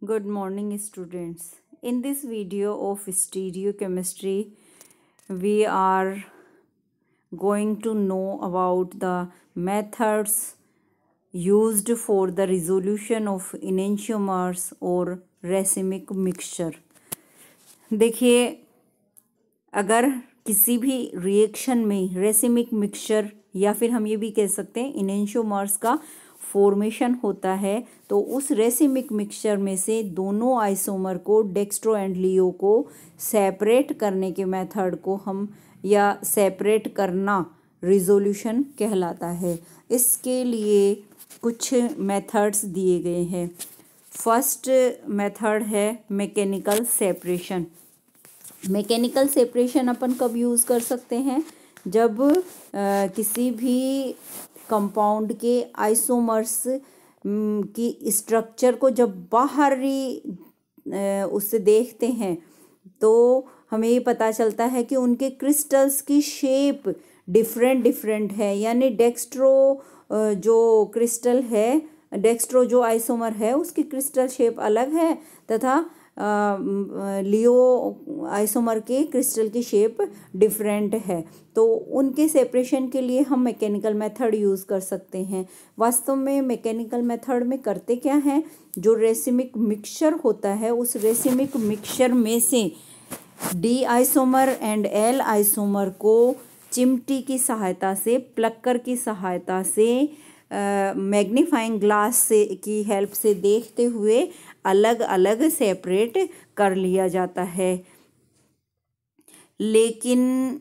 Good morning, students. In this video of stereochemistry, we are going to know about the methods used for the resolution of enantiomers or racemic mixture. देखिए, अगर किसी भी reaction में racemic mixture या फिर हम ये भी कह सकते हैं इनेंशियोमर्स का फॉर्मेशन होता है, तो उस रेसिमिक मिक्सचर में से दोनों आइसोमर को डेक्स्ट्रो एंड लियो को सेपरेट करने के मेथड को हम या सेपरेट करना रिजोल्यूशन कहलाता है। इसके लिए कुछ मेथड्स दिए गए हैं। फर्स्ट मेथड है मैकेनिकल सेपरेशन। मैकेनिकल सेपरेशन अपन कब यूज़ कर सकते हैं? जब किसी भी कंपाउंड के आइसोमर्स की स्ट्रक्चर को जब बाहरी उससे देखते हैं तो हमें ये पता चलता है कि उनके क्रिस्टल्स की शेप डिफरेंट है। यानी डेक्स्ट्रो जो क्रिस्टल है, डेक्स्ट्रो जो आइसोमर है उसकी क्रिस्टल शेप अलग है तथा लियो आइसोमर के क्रिस्टल की शेप डिफरेंट है। तो उनके सेपरेशन के लिए हम मैकेनिकल मेथड यूज़ कर सकते हैं। वास्तव में मैकेनिकल मेथड में करते क्या हैं, जो रेसिमिक मिक्सचर होता है उस रेसिमिक मिक्सचर में से D isomer and L isomer को चिमटी की सहायता से, प्लक्कर की सहायता से, मैग्नीफाइंग ग्लास से की हेल्प से देखते हुए अलग अलग सेपरेट कर लिया जाता है। लेकिन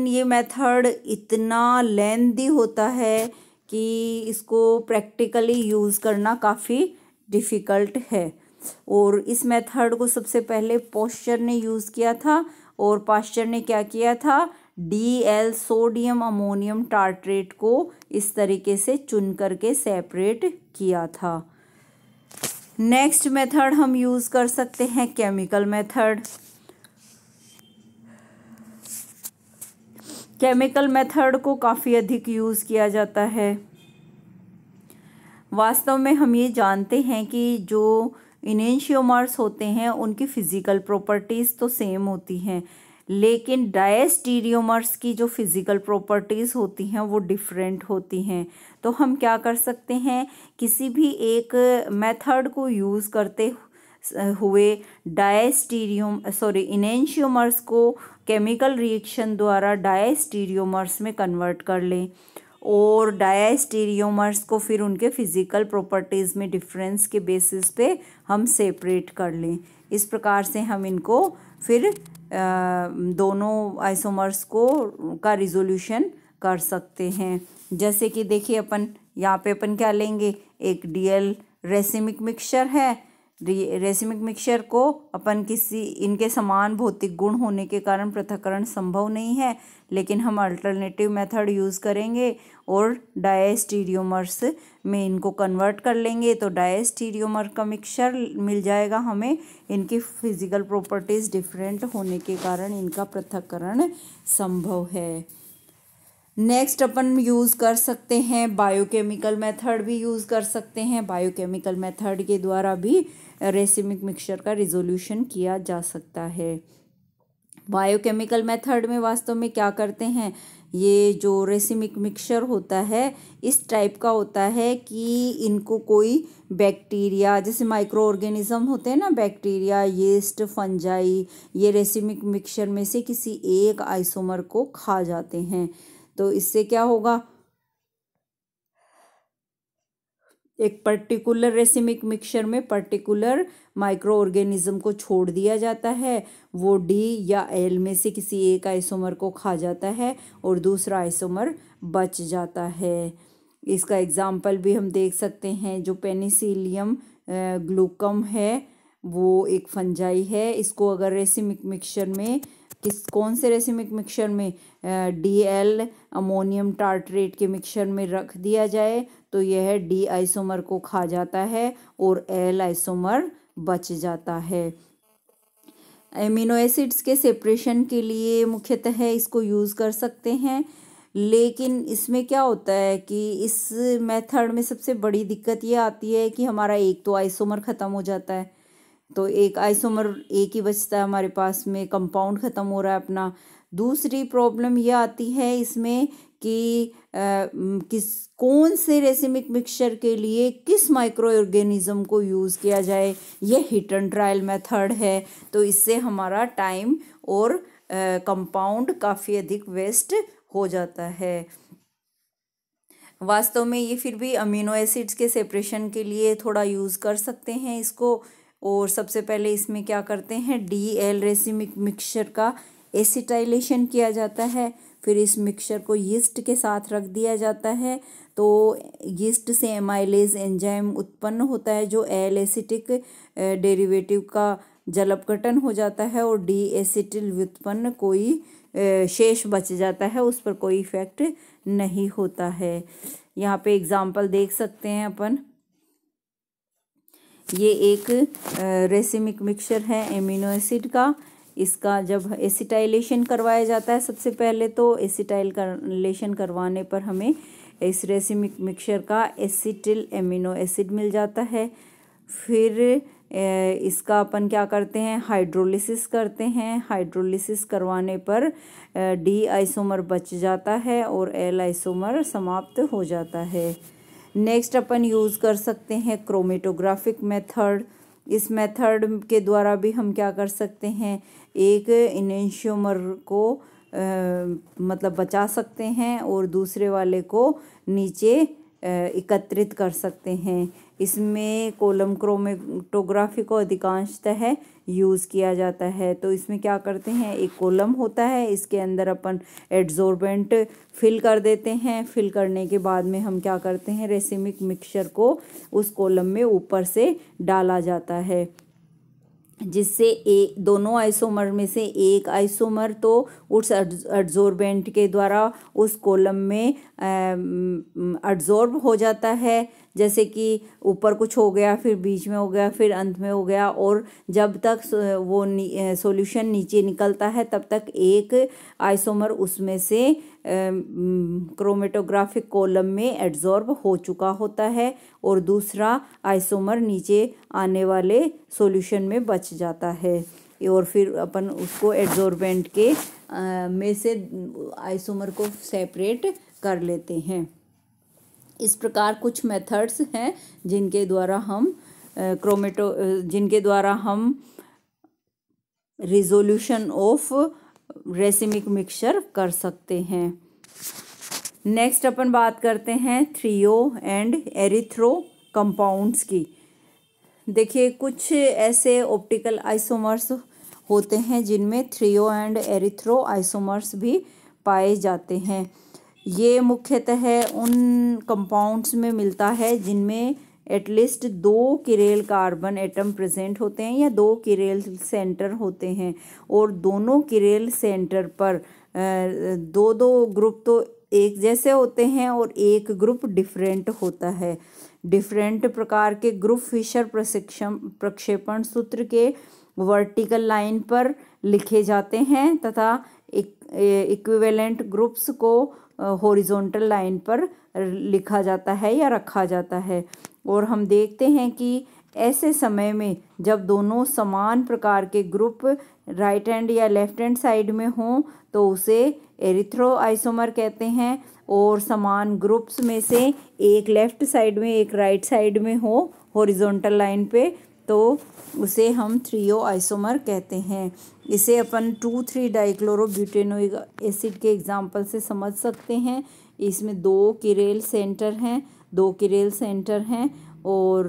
ये मेथड इतना लेंदी होता है कि इसको प्रैक्टिकली यूज़ करना काफ़ी डिफ़िकल्ट है। और इस मेथड को सबसे पहले पास्चर ने यूज़ किया था। और पास्चर ने क्या किया था, DL सोडियम अमोनियम टार्ट्रेट को इस तरीके से चुन करके सेपरेट किया था। नेक्स्ट मेथड हम यूज़ कर सकते हैं केमिकल मेथड। केमिकल मेथड को काफ़ी अधिक यूज़ किया जाता है। वास्तव में हम ये जानते हैं कि जो इनेंशियोमर्स होते हैं उनकी फ़िज़िकल प्रॉपर्टीज़ तो सेम होती हैं, लेकिन डायस्टीरियोमर्स की जो फिज़िकल प्रॉपर्टीज़ होती हैं वो डिफरेंट होती हैं। तो हम क्या कर सकते हैं, किसी भी एक मेथड को यूज़ करते हुए इनेंशियोमर्स को केमिकल रिएक्शन द्वारा डायस्टीरियोमर्स में कन्वर्ट कर लें और डायस्टीरियोमर्स को फिर उनके फिज़िकल प्रॉपर्टीज़ में डिफरेंस के बेसिस पे हम सेपरेट कर लें। इस प्रकार से हम इनको फिर दोनों आइसोमर्स का रिजोल्यूशन कर सकते हैं। जैसे कि देखिए अपन यहाँ पे अपन क्या लेंगे, एक DL रेसिमिक मिक्सचर है। रेसिमिक मिक्सचर को अपन इनके समान भौतिक गुण होने के कारण पृथक्करण संभव नहीं है, लेकिन हम अल्टरनेटिव मेथड यूज़ करेंगे और डायस्टीरियोमर्स में इनको कन्वर्ट कर लेंगे। तो डायस्टीरियोमर का मिक्सचर मिल जाएगा हमें। इनकी फिजिकल प्रॉपर्टीज़ डिफरेंट होने के कारण इनका पृथक्करण संभव है। नेक्स्ट अपन यूज़ कर सकते हैं बायोकेमिकल मेथड भी यूज़ कर सकते हैं। बायोकेमिकल मेथड के द्वारा भी रेसिमिक मिक्सचर का रिजोल्यूशन किया जा सकता है। बायोकेमिकल मेथड में वास्तव में क्या करते हैं, ये जो रेसिमिक मिक्सचर होता है इस टाइप का होता है कि इनको कोई बैक्टीरिया, जैसे माइक्रो ऑर्गेनिज्म होते हैं ना, बैक्टीरिया, यीस्ट, फंजाई, ये रेसिमिक मिक्सचर में से किसी एक आइसोमर को खा जाते हैं। तो इससे क्या होगा, एक पर्टिकुलर रेसिमिक मिक्सचर में पर्टिकुलर माइक्रो ऑर्गेनिज्म को छोड़ दिया जाता है। वो D या L में से किसी एक आइसोमर को खा जाता है और दूसरा आइसोमर बच जाता है। इसका एग्जाम्पल भी हम देख सकते हैं। जो पेनिसिलियम ग्लूकम है वो एक फंजाई है। इसको अगर रेसिमिक मिक्सचर में कौन से रेसिमिक मिक्सचर में DL अमोनियम टार्ट्रेट के मिक्सचर में रख दिया जाए तो यह D आइसोमर को खा जाता है और L आइसोमर बच जाता है। एमिनो एसिड्स के सेपरेशन के लिए मुख्यतः इसको यूज़ कर सकते हैं, लेकिन इसमें क्या होता है कि इस मेथड में सबसे बड़ी दिक्कत ये आती है कि हमारा एक तो आइसोमर ख़त्म हो जाता है, तो एक आइसोमर एक ही बचता है हमारे पास में, कंपाउंड ख़त्म हो रहा है अपना। दूसरी प्रॉब्लम ये आती है इसमें कि कौन से रेसिमिक मिक्सचर के लिए किस माइक्रो ऑर्गेनिज्म को यूज़ किया जाए, ये हिट एंड ट्रायल मेथड है। तो इससे हमारा टाइम और कंपाउंड काफ़ी अधिक वेस्ट हो जाता है। वास्तव में ये फिर भी अमीनो एसिड्स के सेपरेशन के लिए थोड़ा यूज़ कर सकते हैं इसको। और सबसे पहले इसमें क्या करते हैं, DL रेसिमिक मिक्सचर का एसिटाइलेशन किया जाता है, फिर इस मिक्सचर को यीस्ट के साथ रख दिया जाता है। तो यीस्ट से एमाइलेज एंजाइम उत्पन्न होता है जो एल एसिटिक डेरिवेटिव का जल अपघटन हो जाता है और डी एसिटिल व्युत्पन्न कोई शेष बच जाता है, उस पर कोई इफेक्ट नहीं होता है। यहाँ पे एग्जाम्पल देख सकते हैं अपन, ये एक रेसिमिक मिक्सचर है एमिनो एसिड का। इसका जब एसिटाइलेशन करवाया जाता है, सबसे पहले तो एसिटाइलेशन करवाने पर हमें इस रेसिमिक मिक्सचर का एसिटिल एमिनो एसिड मिल जाता है। फिर इसका अपन क्या करते हैं, हाइड्रोलिसिस करते हैं। हाइड्रोलिसिस करवाने पर डी आइसोमर बच जाता है और एल आइसोमर समाप्त हो जाता है। नेक्स्ट अपन यूज़ कर सकते हैं क्रोमेटोग्राफिक मेथड। इस मेथड के द्वारा भी हम क्या कर सकते हैं, एक इनेंशियोमर को मतलब बचा सकते हैं और दूसरे वाले को नीचे एकत्रित कर सकते हैं। इसमें कॉलम क्रोमेटोग्राफी को अधिकांशतः यूज़ किया जाता है। तो इसमें क्या करते हैं, एक कॉलम होता है, इसके अंदर अपन एड्सॉर्बेंट फिल कर देते हैं। फिल करने के बाद में हम क्या करते हैं, रेसिमिक मिक्सचर को उस कॉलम में ऊपर से डाला जाता है, जिससे दोनों आइसोमर में से एक आइसोमर तो उस एड्सॉर्बेंट के द्वारा उस कॉलम में एड्सॉर्ब हो जाता है। जैसे कि ऊपर कुछ हो गया, फिर बीच में हो गया, फिर अंत में हो गया, और जब तक वो सॉल्यूशन नीचे निकलता है तब तक एक आइसोमर उसमें से क्रोमेटोग्राफिक कॉलम में एड्सॉर्ब हो चुका होता है और दूसरा आइसोमर नीचे आने वाले सॉल्यूशन में बच जाता है। और फिर अपन उसको एड्सॉर्बेंट के में से आइसोमर को सेपरेट कर लेते हैं। इस प्रकार कुछ मेथड्स हैं जिनके द्वारा हम रिजोल्यूशन ऑफ रेसिमिक मिक्सचर कर सकते हैं। नेक्स्ट अपन बात करते हैं थ्रियो एंड एरिथ्रो कंपाउंड्स की। देखिए, कुछ ऐसे ऑप्टिकल आइसोमर्स होते हैं जिनमें थ्रियो एंड एरिथ्रो आइसोमर्स भी पाए जाते हैं। ये मुख्यतः उन कंपाउंड्स में मिलता है जिनमें at least 2 chiral carbon atom present होते हैं या 2 किरेल सेंटर होते हैं, और दोनों किरेल सेंटर पर दो ग्रुप तो एक जैसे होते हैं और एक ग्रुप डिफरेंट होता है। डिफरेंट प्रकार के ग्रुप फिशर प्रक्षेपण सूत्र के वर्टिकल लाइन पर लिखे जाते हैं तथा इक्विवेलेंट ग्रुप्स को हॉरिजॉन्टल लाइन पर लिखा जाता है या रखा जाता है। और हम देखते हैं कि ऐसे समय में जब दोनों समान प्रकार के ग्रुप राइट हैंड या लेफ्ट हैंड साइड में हों तो उसे एरिथ्रो आइसोमर कहते हैं, और समान ग्रुप्स में से एक लेफ्ट साइड में एक राइट साइड में हो हॉरिजॉन्टल लाइन पे तो उसे हम थ्रियो आइसोमर कहते हैं। इसे अपन 2,3 डाइक्लोरोब्यूटेनोइक एसिड के एग्जाम्पल से समझ सकते हैं। इसमें 2 किरेल सेंटर हैं और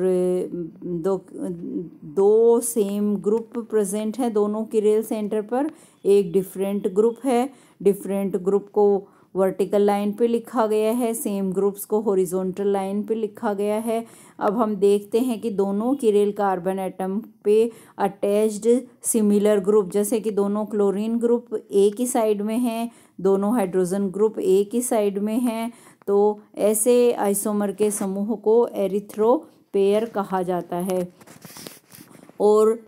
दो सेम ग्रुप प्रेजेंट हैं दोनों किरेल सेंटर पर। एक डिफरेंट ग्रुप है, डिफरेंट ग्रुप को वर्टिकल लाइन पे लिखा गया है, सेम ग्रुप्स को हॉरिजॉन्टल लाइन पे लिखा गया है। अब हम देखते हैं कि दोनों किरेल कार्बन एटम पे अटैच्ड सिमिलर ग्रुप, जैसे कि दोनों क्लोरीन ग्रुप एक ही साइड में हैं, दोनों हाइड्रोजन ग्रुप एक ही साइड में हैं, तो ऐसे आइसोमर के समूह को एरिथ्रो पेयर कहा जाता है। और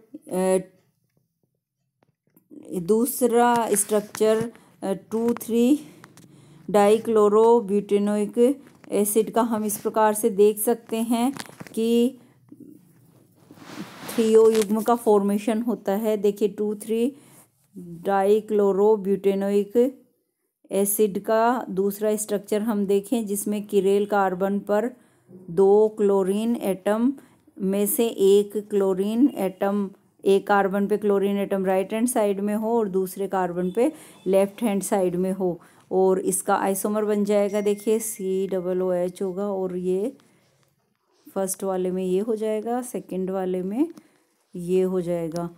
दूसरा स्ट्रक्चर 2,3 डाइक्लोरोब्यूटेनोइक एसिड का हम इस प्रकार से देख सकते हैं कि 3O युग्म का फॉर्मेशन होता है। देखिए 2,3 डाइक्लोरोब्यूटेनोइक एसिड का दूसरा स्ट्रक्चर हम देखें जिसमें किरेल कार्बन पर 2 क्लोरीन एटम में से एक क्लोरीन एटम, एक कार्बन पे chlorine atom right hand side में हो और दूसरे कार्बन पे लेफ्ट हैंड साइड में हो, और इसका आइसोमर बन जाएगा। देखिए COOH होगा और ये फर्स्ट वाले में ये हो जाएगा, सेकंड वाले में ये हो जाएगा,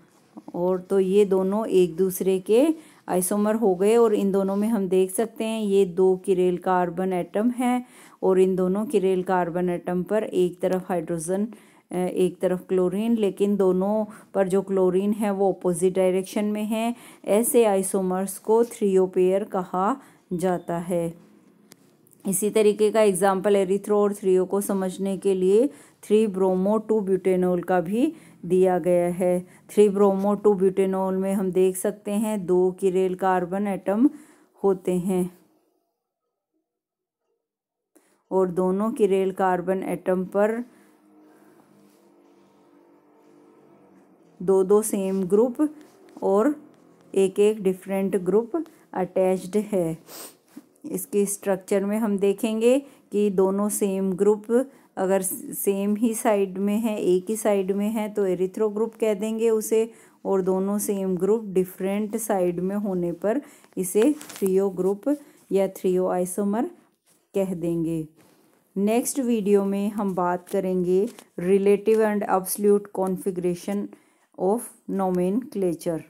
और तो ये दोनों एक दूसरे के आइसोमर हो गए। और इन दोनों में हम देख सकते हैं ये 2 किरेल कार्बन एटम हैं और इन दोनों किरेल कार्बन एटम पर एक तरफ हाइड्रोजन एक तरफ क्लोरीन, लेकिन दोनों पर जो क्लोरीन है वो अपोजिट डायरेक्शन में है। ऐसे आइसोमर्स को 3O पेयर कहा जाता है। इसी तरीके का एग्जाम्पल एरिथ्रो और 3O को समझने के लिए 3-ब्रोमो-2-ब्यूटेनॉल का भी दिया गया है। 3-ब्रोमो-2-ब्यूटेनॉल में हम देख सकते हैं 2 किरेल कार्बन एटम होते हैं और दोनों किरेल कार्बन एटम पर 2 सेम ग्रुप और एक डिफरेंट ग्रुप अटैच्ड है। इसके स्ट्रक्चर में हम देखेंगे कि दोनों सेम ग्रुप अगर सेम ही साइड में है, एक ही साइड में है तो एरिथ्रो ग्रुप कह देंगे उसे, और दोनों सेम ग्रुप डिफरेंट साइड में होने पर इसे 3O ग्रुप या 3O आइसोमर कह देंगे। नेक्स्ट वीडियो में हम बात करेंगे relative and absolute configuration of nomenclature.